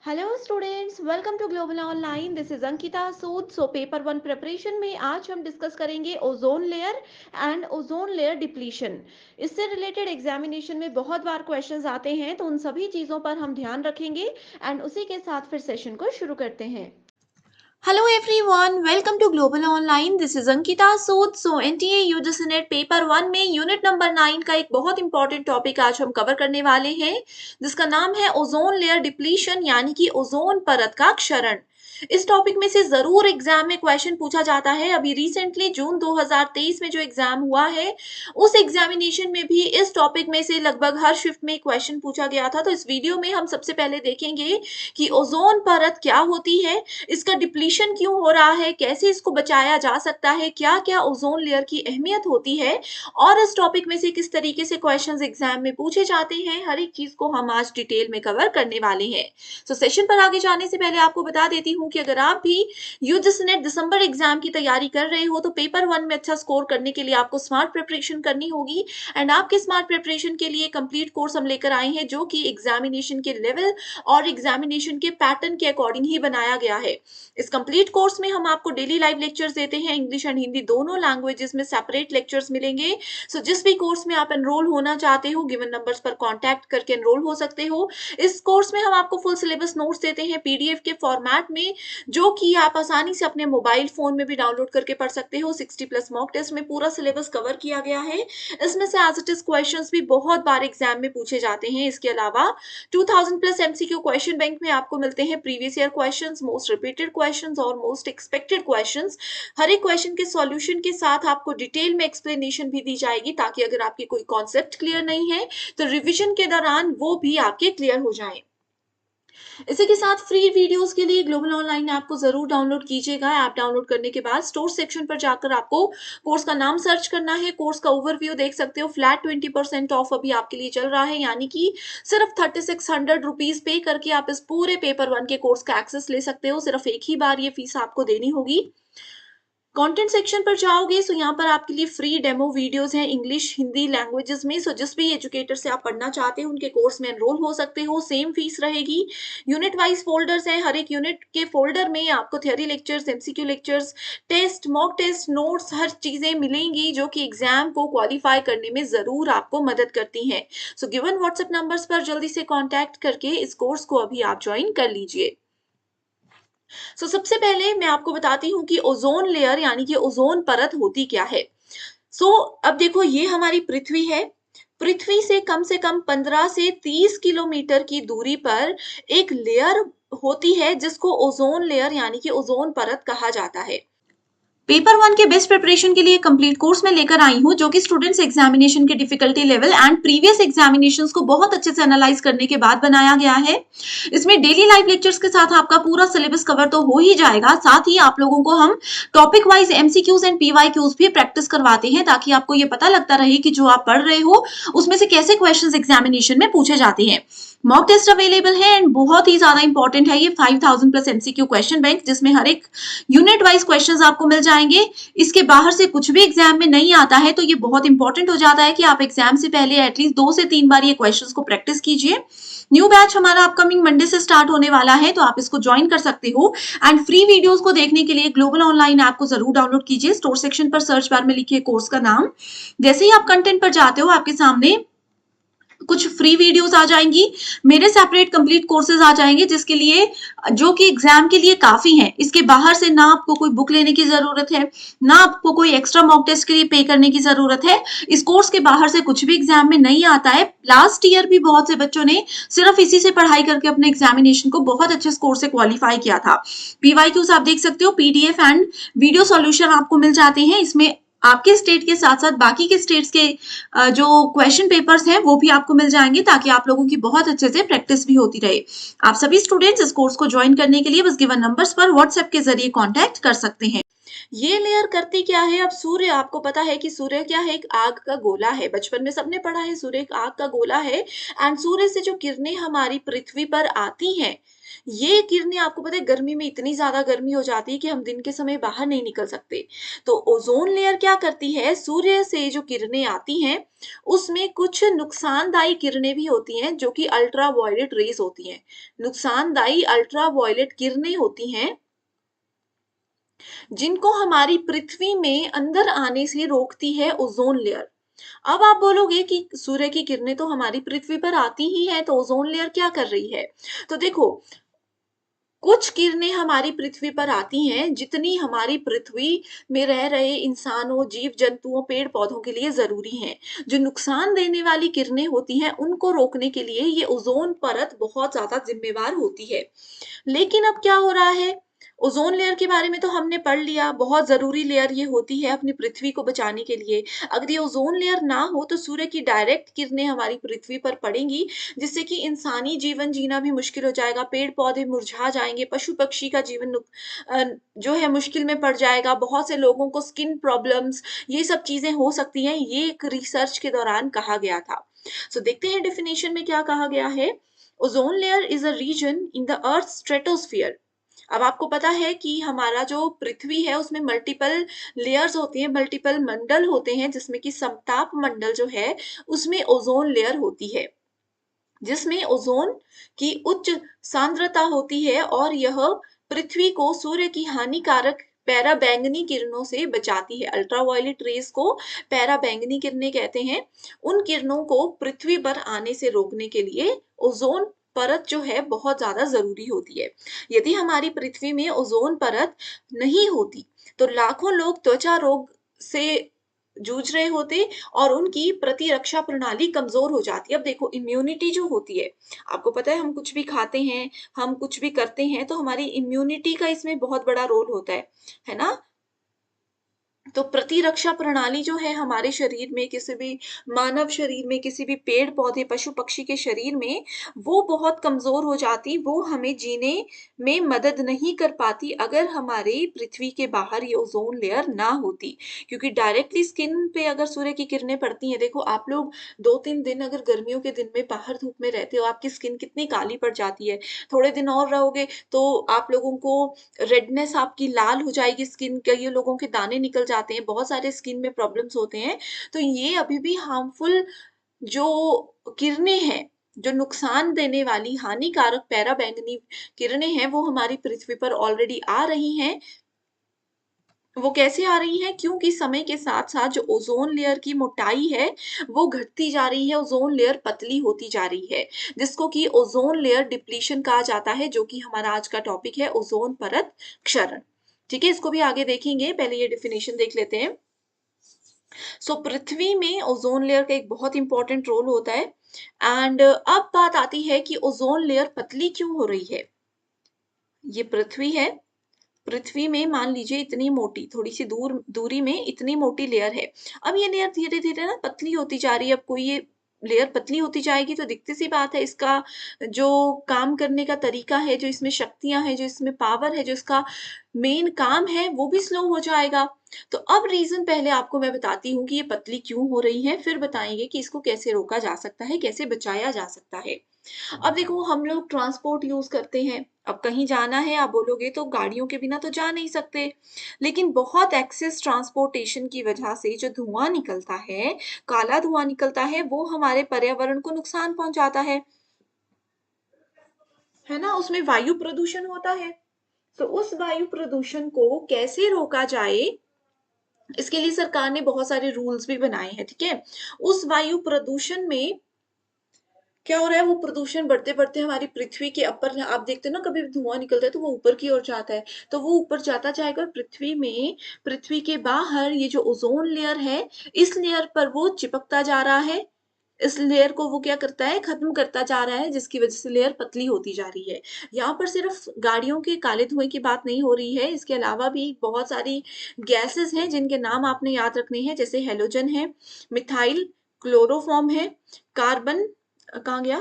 Hello students, welcome to global online. This is Ankita Sood. Paper one preparation में आज हम discuss करेंगे ozone layer and ozone layer depletion. इससे related examination में बहुत बार क्वेश्चंस आते हैं, तो उन सभी चीज़ों पर हम ध्यान रखेंगे एंड उसी के साथ फिर सेशन को शुरू करते हैं। Hello everyone, welcome to Global Online. This is Ankita Sood. NTA UGC net paper 1 में यूनिट नंबर 9 का एक बहुत इंपॉर्टेंट टॉपिक आज हम कवर करने वाले हैं, जिसका नाम है ओजोन लेयर डिप्लीशन यानी कि ओजोन परत का क्षरण। इस टॉपिक में से जरूर एग्जाम में क्वेश्चन पूछा जाता है। अभी रिसेंटली जून 2023 में जो एग्जाम हुआ है, उस एग्जामिनेशन में भी इस टॉपिक में से लगभग हर शिफ्ट में क्वेश्चन पूछा गया था। तो इस वीडियो में हम सबसे पहले देखेंगे कि ओजोन परत क्या होती है, इसका डिप्लीशन क्यों हो रहा है, कैसे इसको बचाया जा सकता है, क्या क्या ओजोन लेयर की अहमियत होती है और इस टॉपिक में से किस तरीके से क्वेश्चंस एग्जाम में पूछे जाते हैं, हर एक चीज को हम आज डिटेल में कवर करने वाले हैं। सेशन पर आगे जाने से पहले आपको बता देती हूँ कि अगर आप भी यूजीसी नेट दिसंबर एग्जाम की तैयारी कर रहे हो, तो पेपर 1 में अच्छा स्कोर करने के लिए आपको स्मार्ट प्रिपरेशन करनी होगी। एंड आपके स्मार्ट प्रिपरेशन के लिए कंप्लीट कोर्स हम लेकर आए हैं, जो कि एग्जामिनेशन के लेवल और एग्जामिनेशन के पैटर्न के अकॉर्डिंग ही बनाया गया है। इस कंप्लीट कोर्स में हम आपको डेली लाइव लेक्चर्स देते हैं, इंग्लिश एंड हिंदी दोनों लैंग्वेजेस में सेपरेट लेक्चर्स मिलेंगे। जिस भी कोर्स में आप एनरोल होना चाहते हो, गिवन नंबर्स पर कांटेक्ट करके एनरोल हो सकते हो। इस कोर्स में हम आपको फुल सिलेबस नोट्स देते हैं पीडीएफ के फॉर्मेट में, जो कि आप आसानी से अपने मोबाइल फोन में भी डाउनलोड करके पढ़ सकते हो। 60+ मॉक टेस्ट में पूरा सिलेबस कवर किया गया है। इसमें से एज इट इज क्वेश्चंस भी बहुत बार एग्जाम में पूछे जाते हैं। इसके अलावा 2000+ एमसीक्यू क्वेश्चन बैंक में आपको मिलते हैं previous year questions, most repeated questions और मोस्ट एक्सपेक्टेड क्वेश्चंस। हर एक क्वेश्चन के सॉल्यूशन के साथ आपको डिटेल में एक्सप्लेनेशन भी दी जाएगी, ताकि अगर आपके कोई कॉन्सेप्ट क्लियर नहीं है तो रिवीजन के दौरान वो भी आपके क्लियर हो जाए। इसी के साथ फ्री वीडियोस के लिए ग्लोबल ऑनलाइन ऐप को जरूर डाउनलोड कीजिएगा। ऐप डाउनलोड करने के बाद स्टोर सेक्शन पर जाकर आपको कोर्स का नाम सर्च करना है। कोर्स का ओवरव्यू देख सकते हो। फ्लैट 20% ऑफ अभी आपके लिए चल रहा है, यानी कि सिर्फ 3600 रुपीज पे करके आप इस पूरे पेपर 1 के कोर्स का एक्सेस ले सकते हो। सिर्फ एक ही बार ये फीस आपको देनी होगी। कंटेंट सेक्शन पर जाओगे तो यहाँ पर आपके लिए फ्री डेमो वीडियोस हैं इंग्लिश हिंदी लैंग्वेजेस में। जिस भी एजुकेटर से आप पढ़ना चाहते हो, उनके कोर्स में एनरोल हो सकते हो। सेम फीस रहेगी। यूनिट वाइज फोल्डर्स हैं। हर एक यूनिट के फोल्डर में आपको theory lectures, MCQ lectures, test, mock test, notes, हर चीजें मिलेंगी, जो कि एग्जाम को क्वालिफाई करने में जरूर आपको मदद करती हैं। गिवन व्हाट्सएप नंबर्स पर जल्दी से कॉन्टैक्ट करके इस कोर्स को अभी आप ज्वाइन कर लीजिए। सबसे पहले मैं आपको बताती हूँ कि ओजोन लेयर यानी कि ओजोन परत होती क्या है। अब देखो, ये हमारी पृथ्वी है। पृथ्वी से कम 15 से 30 किलोमीटर की दूरी पर एक लेयर होती है, जिसको ओजोन लेयर यानी कि ओजोन परत कहा जाता है। पेपर 1 के बेस्ट प्रिपरेशन के लिए कंप्लीट कोर्स में लेकर आई हूँ, जो कि स्टूडेंट्स एग्जामिनेशन के difficulty level and previous examinations को बहुत अच्छे से एनालाइज करने के बाद बनाया गया है। इसमें डेली लाइव लेक्चर्स के साथ आपका पूरा सिलेबस कवर तो हो ही जाएगा, साथ ही आप लोगों को हम topic wise MCQs and PYQs भी प्रैक्टिस करवाते हैं, ताकि आपको ये पता लगता रहे कि जो आप पढ़ रहे हो उसमें से कैसे क्वेश्चन एग्जामिनेशन में पूछे जाते हैं। मॉक टेस्ट अवेलेबल है एंड बहुत ही ज्यादा इंपॉर्टेंट है ये 5000+ एमसीक्यू क्वेश्चन बैंक, जिसमें हर एक यूनिट वाइज क्वेश्चंस आपको मिल जाएंगे। इसके बाहर से कुछ भी एग्जाम में नहीं आता है, तो ये बहुत इंपॉर्टेंट हो जाता है कि आप एग्जाम से पहले एटलीस्ट 2 से 3 बार ये क्वेश्चंस को प्रैक्टिस कीजिए। न्यू बैच हमारा अपकमिंग मंडे से स्टार्ट होने वाला है, तो आप इसको ज्वाइन कर सकते हो। एंड फ्री वीडियोस को देखने के लिए ग्लोबल ऑनलाइन ऐप को जरूर डाउनलोड कीजिए। स्टोर सेक्शन पर सर्च बार में लिखिए कोर्स का नाम। जैसे ही आप कंटेंट पर जाते हो, आपके सामने कुछ फ्री वीडियोस आ जाएंगी, मेरे सेपरेट कंप्लीट कोर्सेज आ जाएंगे, जिसके लिए जो कि एग्जाम के लिए काफी हैं। इसके बाहर से ना आपको कोई बुक लेने की जरूरत है, ना आपको कोई एक्स्ट्रा मॉक टेस्ट के लिए पे करने की जरूरत है। इस कोर्स के बाहर से कुछ भी एग्जाम में नहीं आता है। लास्ट ईयर भी बहुत से बच्चों ने सिर्फ इसी से पढ़ाई करके अपने एग्जामिनेशन को बहुत अच्छे स्कोर से क्वालिफाई किया था। पीवाईक्यूज आप देख सकते हो, पीडीएफ एंड वीडियो सॉल्यूशन आपको मिल जाते हैं। इसमें आपके स्टेट के साथ साथ बाकी के स्टेट्स के जो क्वेश्चन पेपर्स हैं वो भी आपको मिल जाएंगे, ताकि आप लोगों की बहुत अच्छे से प्रैक्टिस भी होती रहे। आप सभी स्टूडेंट्स इस कोर्स को ज्वाइन करने के लिए बस गिवन नंबर्स पर व्हाट्सएप के जरिए कांटेक्ट कर सकते हैं। ये लेयर करती क्या है? अब सूर्य, आपको पता है कि सूर्य क्या है? एक आग का गोला है। बचपन में सबने पढ़ा है सूर्य एक आग का गोला है। एंड सूर्य से जो किरणें हमारी पृथ्वी पर आती हैं, ये किरणें, आपको पता है गर्मी में इतनी ज़्यादा गर्मी हो जाती है कि हम दिन के समय बाहर नहीं निकल सकते। तो ओज़ोन लेयर क्या करती है? सूर्य से जो किरणें आती हैं, उसमें कुछ नुकसानदायी किरणें भी होती हैं जो कि अल्ट्रा वायलेट रेज़ होती हैं। नुकसानदायी अल्ट्रा वायलेट किरणें होती हैं जिनको हमारी पृथ्वी में अंदर आने से रोकती है ओज़ोन लेयर। अब आप बोलोगे कि सूर्य की किरणें तो हमारी पृथ्वी पर आती ही हैं, तो ओज़ोन लेयर क्या कर रही है? तो देखो, कुछ किरणें हमारी पृथ्वी पर आती हैं, जितनी हमारी पृथ्वी में रह रहे इंसानों, जीव-जंतुओं, पेड़-पौधों के लिए ज़रूरी हैं। जो नुकसान देने वाली किरणें होती हैं, उनको रोकने के लिए ये ओज़ोन परत बहुत ज़्यादा ज़िम्मेवार होती है। लेकिन अब क्या हो रहा है? ओज़ोन लेयर के बारे में तो हमने पढ़ लिया, बहुत ज़रूरी लेयर ये होती है अपनी पृथ्वी को बचाने के लिए। अगर ये ओज़ोन लेयर ना हो तो सूर्य की डायरेक्ट किरणें हमारी पृथ्वी पर पड़ेंगी, जिससे कि इंसानी जीवन जीना भी मुश्किल हो जाएगा, पेड़-पौधे मुरझा जाएँगे, पशु-पक्षी का जीवन जो है मुश्किल में पड़ जाएगा, बहुत से लोगों को स्किन प्रॉब्लम्स, ये सब चीज़ें हो सकती हैं, ये एक रिसर्च के दौरान कहा गया था। सो देखते हैं डेफिनिशन में क्या कहा गया है। Ozone layer is a region in the earth's stratosphere. अब आपको पता है कि हमारा जो पृथ्वी है उसमें मल्टीपल लेयर्स होती हैं, मल्टीपल मंडल होते हैं, जिसमें कि समताप मंडल जो है उसमें ओज़ोन लेयर होती है, जिसमें ओज़ोन की उच्च सांद्रता होती है और यह पृथ्वी को सूर्य की हानिकारक पैराबैंगनी किरणों से बचाती है। अल्ट्रावायलेट रेज़ को पैराबैंगनी किरणें कहते हैं। उन किरणों को पृथ्वी पर आने से रोकने के लिए ओज़ोन परत जो है बहुत ज़्यादा ज़रूरी होती है। यदि हमारी पृथ्वी में ओज़ोन परत नहीं होती, तो लाखों लोग त्वचा रोग से जूझ रहे होते और उनकी प्रतिरक्षा प्रणाली कमज़ोर हो जाती है। अब देखो, इम्यूनिटी जो होती है, आपको पता है हम कुछ भी खाते हैं, हम कुछ भी करते हैं, तो हमारी इम्यूनिटी का इसमें बहुत बड़ा रोल होता है ना? तो प्रतिरक्षा प्रणाली जो है हमारे शरीर में, किसी भी मानव शरीर में, किसी भी पेड़-पौधे, पशु-पक्षी के शरीर में, वो बहुत कमज़ोर हो जाती, वो हमें जीने में मदद नहीं कर पाती अगर हमारे पृथ्वी के बाहर ये ओज़ोन लेयर ना होती। क्योंकि डायरेक्टली स्किन पे अगर सूर्य की किरणें पड़ती हैं, देखो आप लोग 2-3 दिन अगर गर्मियों के दिन में बाहर धूप में रहते हो, आपकी स्किन कितनी काली पड़ जाती है। थोड़े दिन और रहोगे तो आप लोगों को रेडनेस, आपकी लाल हो जाएगी स्किन, कई लोगों के दाने निकल जाते हैं, बहुत सारे स्किन में प्रॉब्लम्स होते हैं। तो ये अभी भी हार्मफुल जो किरणें हैं, जो नुकसान देने वाली हानिकारक पैराबैंगनी किरणें हैं, वो हमारी पृथ्वी पर ऑलरेडी आ रही हैं। वो कैसे आ रही हैं? क्योंकि समय के साथ-साथ जो ओज़ोन लेयर की मोटाई है, वो घटती जा रही है, ओज़ोन लेयर पतली होती जा रही है, जिसको कि ओज़ोन लेयर डिप्लीशन कहा जाता है, जो कि हमारा आज का टॉपिक है, ओज़ोन परत क्षरण। ठीक है? इसको भी आगे देखेंगे, पहले ये डेफिनिशन देख लेते हैं। सो पृथ्वी में ओज़ोन लेयर का एक बहुत इम्पोर्टेंट रोल होता है। एंड अब बात आती है कि ओज़ोन लेयर पतली क्यों हो रही है? ये पृथ्वी है, पृथ्वी में मान लीजिए इतनी मोटी, थोड़ी-सी दूरी में इतनी मोटी लेयर है। अब ये लेयर धीरे-धीरे ना पतली होती जा रही है। अब कोई ये लेयर पतली होती जाएगी तो दिखती-सी बात है, इसका जो काम करने का तरीका है, जो इसमें शक्तियाँ हैं, जो इसमें पावर है, जो इसका मेन काम है, वो भी स्लो हो जाएगा। तो अब रीज़न पहले आपको मैं बताती हूँ कि ये पतली क्यों हो रही है, फिर बताएँगे कि इसको कैसे रोका जा सकता है, कैसे बचाया जा सकता है। अब देखो, हम लोग ट्रांसपोर्ट यूज़ करते हैं, अब कहीं जाना है आप बोलोगे तो गाड़ियों के बिना तो जा नहीं सकते। लेकिन बहुत एक्सेस ट्रांसपोर्टेशन की वजह से जो धुआँ निकलता है, काला धुआँ निकलता है, वो हमारे पर्यावरण को नुकसान पहुँचाता है ना? उसमें वायु प्रदूषण होता है। तो उस वायु प्रदूषण को कैसे रोका जाए, इसके लिए सरकार ने बहुत सारे रूल्स भी बनाए हैं, ठीक है? उस वायु प्रदूषण में क्या हो रहा है, वो प्रदूषण बढ़ते-बढ़ते हमारी पृथ्वी के अपर, आप देखते हो ना कभी धुआँ निकलता है तो वो ऊपर की ओर जाता है, तो वो ऊपर जाता जाएगा और पृथ्वी में, पृथ्वी के बाहर ये जो ओज़ोन लेयर है, इस लेयर पर वो चिपकता जा रहा है। इस लेयर को वो क्या करता है, खत्म करता जा रहा है, जिसकी वजह से लेयर पतली होती जा रही है। यहाँ पर सिर्फ गाड़ियों के काले धुएँ की बात नहीं हो रही है, इसके अलावा भी बहुत सारी गैसेज़ हैं जिनके नाम आपने याद रखने हैं, जैसे हैलोजन है, मिथाइल क्लोरोफॉर्म है, कार्बन कहाँ गया?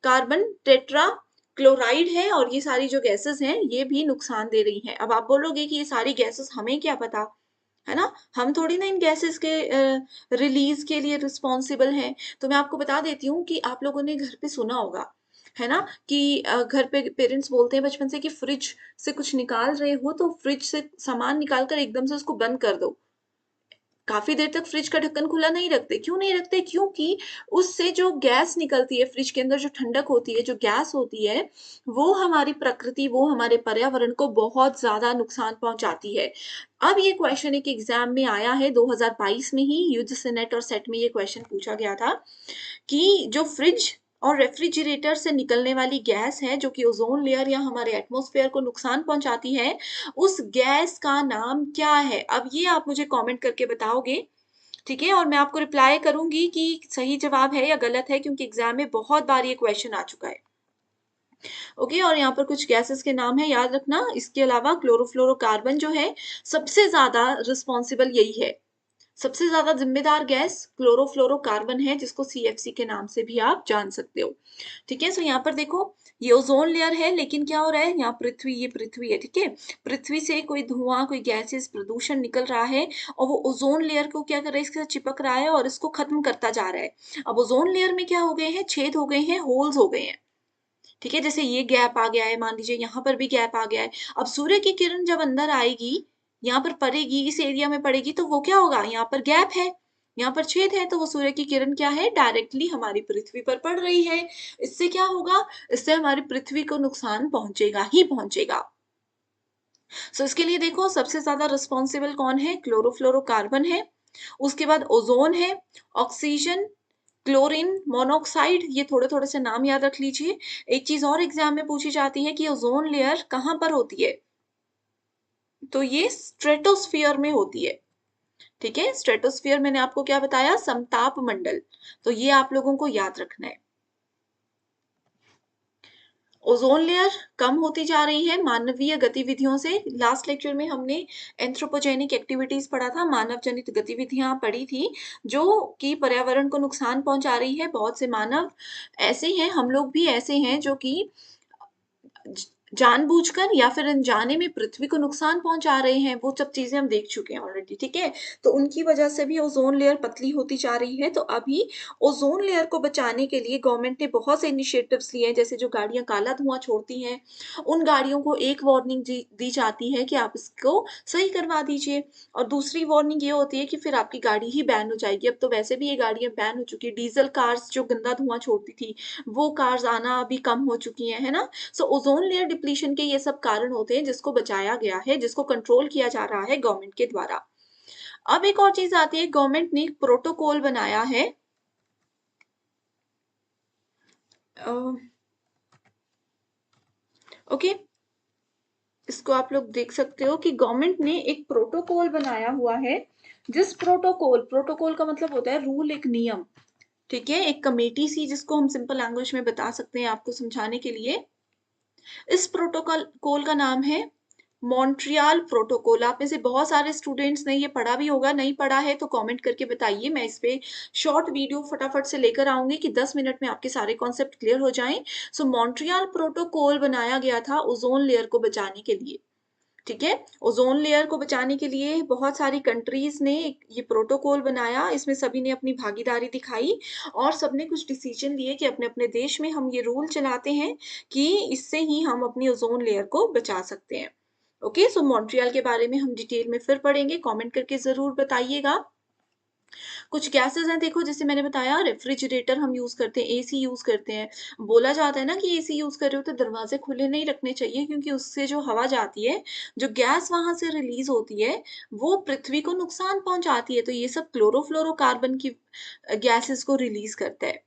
कार्बन टेट्रा क्लोराइड है और ये सारी जो गैसेस हैं ये भी नुकसान दे रही हैं। अब आप बोलोगे कि ये सारी गैसेस हमें क्या पता, है ना? हम थोड़ी ना इन गैसेस के रिलीज़ के लिए रिस्पॉन्सिबल हैं। तो मैं आपको बता देती हूँ कि आप लोगों ने घर पे सुना होगा, है ना? कि घर पे पेरेंट्स बोलते हैं बचपन से कि फ्रिज से कुछ निकाल रहे हो तो फ्रिज से सामान निकाल कर एकदम से उसको बंद कर दो। काफ़ी देर तक फ्रिज का ढक्कन खुला नहीं रखते। क्यों नहीं रखते? क्योंकि उससे जो गैस निकलती है फ्रिज के अंदर जो ठंडक होती है, जो गैस होती है, वो हमारी प्रकृति, वो हमारे पर्यावरण को बहुत ज़्यादा नुकसान पहुँचाती है। अब ये क्वेश्चन एक एग्ज़ाम में आया है 2022 में ही यूजीसी नेट और सेट में ये क्वेश्चन पूछा गया था कि जो फ्रिज और रेफ्रिजरेटर से निकलने वाली गैस है, जो कि ओज़ोन लेयर या हमारे एटमॉस्फेयर को नुकसान पहुँचाती है, उस गैस का नाम क्या है? अब ये आप मुझे कमेंट करके बताओगे, ठीक है? और मैं आपको रिप्लाई करूँगी कि सही जवाब है या गलत है क्योंकि एग्ज़ाम में बहुत बार ये क्वेश्चन आ चुका है। ओके, और यहाँ पर कुछ गैसेस के नाम हैं, याद रखना। इसके अलावा क्लोरोफ्लोरोकार्बन जो है, सबसे ज़्यादा रिस्पॉन्सिबल यही है। सबसे ज़्यादा ज़िम्मेदार गैस क्लोरोफ्लोरोकार्बन है, जिसको सीएफसी के नाम से भी आप जान सकते हो। ठीक है? सो यहाँ पर देखो, ये ओज़ोन लेयर है, लेकिन क्या हो रहा है, यहाँ पृथ्वी, ये पृथ्वी है, ठीक है? पृथ्वी से कोई धुआँ, कोई गैसेज़, प्रदूषण निकल रहा है और वो ओज़ोन लेयर को क्या कर रहा है, इसके साथ चिपक रहा है और इसको खत्म करता जा रहा है। अब ओज़ोन लेयर में क्या हो गए हैं, छेद हो गए हैं, होल्स हो गए हैं। ठीक है? जैसे ये गैप आ गया है, मान लीजिए यहाँ पर भी गैप आ गया है। अब सूर्य की किरण जब अंदर आएगी, यहाँ पर पड़ेगी, इस एरिया में पड़ेगी, तो वो क्या होगा, यहाँ पर गैप है, यहाँ पर छेद है, तो वो सूर्य की किरण क्या है, डायरेक्टली हमारी पृथ्वी पर पड़ रही है। इससे क्या होगा, इससे हमारी पृथ्वी को नुकसान पहुँचेगा ही पहुँचेगा। सो इसके लिए देखो, सबसे ज़्यादा रिस्पॉन्सिबल कौन है, क्लोरोफ्लोरोकार्बन है, उसके बाद ओज़ोन है, ऑक्सीजन, क्लोरीन मोनोऑक्साइड, ये थोड़े-थोड़े से नाम याद रख लीजिए। एक चीज़ और एग्ज़ाम में पूछी जाती है कि ओज़ोन लेयर कहाँ पर होती है? तो ये स्ट्रेटोस्फियर में होती है, ठीक है? स्ट्रेटोस्फियर मैंने आपको क्या बताया? समताप मंडल। तो ये आप लोगों को याद रखना है। ओज़ोन लेयर कम होती जा रही है मानवीय गतिविधियों से। लास्ट लेक्चर में हमने एंथ्रोपोजेनिक एक्टिविटीज़ पढ़ा था, मानव जनित गतिविधियाँ पढ़ी थी, जो कि पर्यावरण को नुकसान पहुँचा रही है। बहुत से मानव ऐसे हैं, हम लोग भी ऐसे हैं जो कि ज जानबूझकर या फिर अनजाने में पृथ्वी को नुकसान पहुँचा रहे हैं, वो सब चीज़ें हम देख चुके हैं ऑलरेडी, ठीक है? तो उनकी वजह से भी ओज़ोन लेयर पतली होती जा रही है, तो अभी ओज़ोन लेयर को बचाने के लिए गवर्नमेंट ने बहुत से इनिशिएटिव्स लिए हैं, जैसे जो गाड़ियाँ काला धुआँ छोड़ती हैं, उन गाड़ियों को एक वार्निंग दी जाती है कि आप इसको सही करवा दीजिए और दूसरी वार्निंग ये होती है कि फिर आपकी गाड़ी ही बैन हो जाएगी। अब तो वैसे भी ये गाड़ियाँ बैन हो चुकी हैं, डीज़ल कार्स जो गंदा धुआँ छोड़ती थी, वो कार्स आना अभी कम हो चुकी हैं, है ना? सो ओज़ोन लेयर डिप्लीशन के ये सब कारण होते हैं जिसको बचाया गया है, जिसको कंट्रोल किया जा रहा है गवर्नमेंट के द्वारा। अब एक और चीज़ आती है, गवर्नमेंट ने एक प्रोटोकॉल बनाया है अ, ओके, इसको आप लोग देख सकते हो कि गवर्नमेंट ने एक प्रोटोकॉल बनाया हुआ है, जिस प्रोटोकॉल का मतलब होता है रूल, एक नियम, ठीक है? एक कमेटी सी, जिसको हम सिंपल लैंग्वेज में बता सकते हैं आपको समझाने के लिए। इस प्रोटोकॉल का नाम है मॉन्ट्रियल प्रोटोकॉल। आप में से बहुत सारे स्टूडेंट्स ने ये पढ़ा भी होगा, नहीं पढ़ा है तो कमेंट करके बताइए। मैं इस पे शॉर्ट वीडियो फटाफट से लेकर आऊँगी कि 10 मिनट में आपके सारे कॉन्सेप्ट क्लियर हो जाएँ। सो मॉन्ट्रियल प्रोटोकॉल बनाया गया था ओज़ोन लेयर को बचाने के लिए, ठीक है? ओज़ोन लेयर को बचाने के लिए बहुत सारी कंट्रीज़ ने ये प्रोटोकॉल बनाया, इसमें सभी ने अपनी भागीदारी दिखाई और सबने कुछ डिसीज़न लिए कि अपने-अपने देश में हम ये रूल चलाते हैं कि इससे ही हम अपनी ओज़ोन लेयर को बचा सकते हैं। ओके, सो मॉन्ट्रियल के बारे में हम डिटेल में फिर पढ़ेंगे, कमेंट करके ज़रूर बताइएगा। कुछ गैसेज़ हैं देखो, जैसे मैंने बताया रेफ्रिजरेटर हम यूज़ करते हैं, एसी यूज़ करते हैं। बोला जाता है ना कि एसी यूज़ कर रहे हो तो दरवाज़े खुले नहीं रखने चाहिए क्योंकि उससे जो हवा जाती है, जो गैस वहाँ से रिलीज़ होती है, वो पृथ्वी को नुकसान पहुँचाती है। तो ये सब क्लोरोफ्लोरोकार्बन की गैसेज़ को रिलीज़ करता है।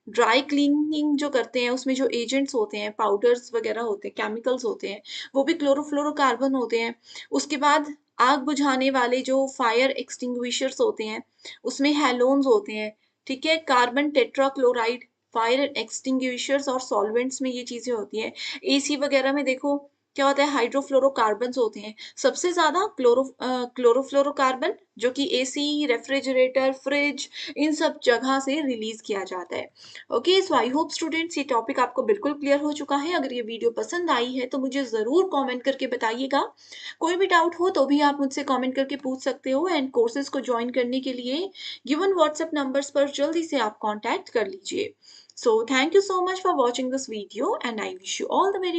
ड्राई क्लीनिंग जो करते हैं, उसमें जो एजेंट्स होते हैं, पाउडर्स वगैरह होते हैं, केमिकल्स होते हैं, वो भी क्लोरोफ्लोरोकार्बन होते हैं। उसके बाद आग बुझाने वाले जो फायर एक्सटिंग्विशर्स होते हैं, उसमें हैलोन्स होते हैं, ठीक है? कार्बन टेट्राक्लोराइड, फायर एक्सटिंग्विशर्स और सॉल्वेंट्स में ये चीज़ें होती हैं। एसी वगैरह में देखो, क्या होता है, हाइड्रोफ्लोरोकार्बन्स होते हैं। सबसे ज़्यादा क्लोरोफ्लोरोकार्बन, जो कि एसी, रेफ्रिजरेटर, फ्रिज, इन सब जगह से रिलीज़ किया जाता है। Okay, so I hope students ये टॉपिक आपको बिल्कुल क्लियर हो चुका है। अगर ये वीडियो पसंद आई है तो मुझे ज़रूर कमेंट करके बताइएगा। कोई भी डाउट हो तो भी आप मुझसे कमेंट करके पूछ सकते हो, एंड कोर्सेज़ को जॉइन करने के लिए गिवन व्हाट्सएप नंबर्स पर जल्दी से आप कॉन्टैक्ट कर लीजिए। So thank you so much for watching this video, and I wish you all the very